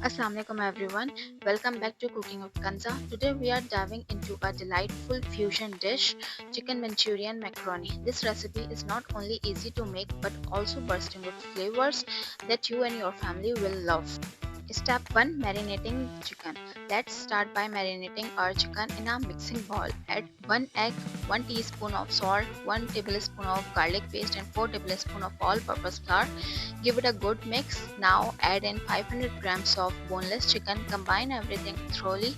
Assalamualaikum everyone. Welcome back to Cooking with Kanza. Today we are diving into a delightful fusion dish, Chicken Manchurian Macaroni. This recipe is not only easy to make but also bursting with flavors that you and your family will love. Step 1. Marinating chicken. Let's start by marinating our chicken in a mixing bowl. Add 1 egg, 1 teaspoon of salt, 1 tablespoon of garlic paste and 4 tablespoons of all-purpose flour. Give it a good mix. Now add in 500 grams of boneless chicken. Combine everything thoroughly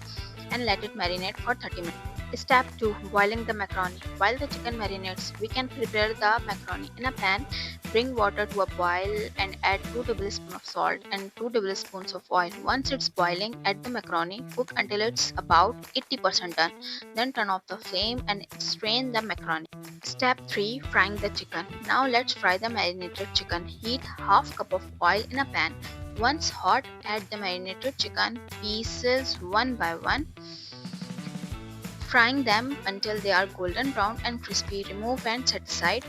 and let it marinate for 30 minutes. Step 2. Boiling the macaroni. While the chicken marinates, we can prepare the macaroni. In a pan, bring water to a boil and add 2 tablespoons of salt and 2 tablespoons of oil. Once it's boiling, add the macaroni. Cook until it's about 80% done. Then turn off the flame and strain the macaroni. Step 3. Frying the chicken. Now let's fry the marinated chicken. Heat half cup of oil in a pan. Once hot, add the marinated chicken pieces one by one, frying them until they are golden brown and crispy. Remove and set aside.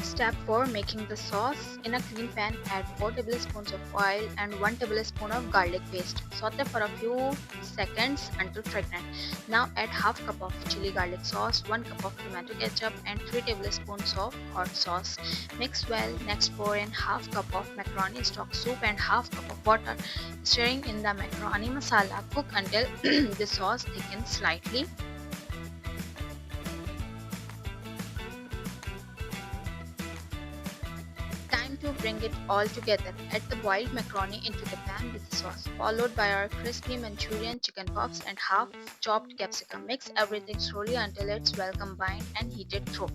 Step 4. Making the sauce. In a clean pan, add 4 tablespoons of oil and 1 tablespoon of garlic paste. Saute for a few seconds until fragrant. Now add half cup of chili garlic sauce, 1 cup of tomato ketchup and 3 tablespoons of hot sauce. Mix well. Next pour in half cup of macaroni stock soup and half cup of water. Stirring in the macaroni masala. Cook until the sauce thickens slightly. Time to bring it all together. Add the boiled macaroni into the pan with the sauce, followed by our crispy Manchurian chicken puffs and half chopped capsicum. Mix everything slowly until it's well combined and heated through.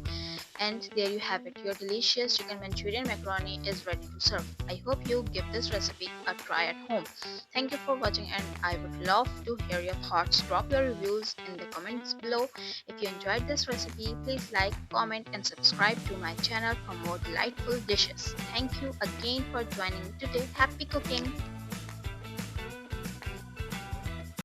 And there you have it. Your delicious chicken Manchurian macaroni is ready to serve. I hope you give this recipe a try at home. Thank you for watching and I would love to hear your thoughts. Drop your reviews in the comments below. If you enjoyed this recipe, please like, comment and subscribe to my channel for more delightful dishes. Thank you again for joining me today. Happy cooking!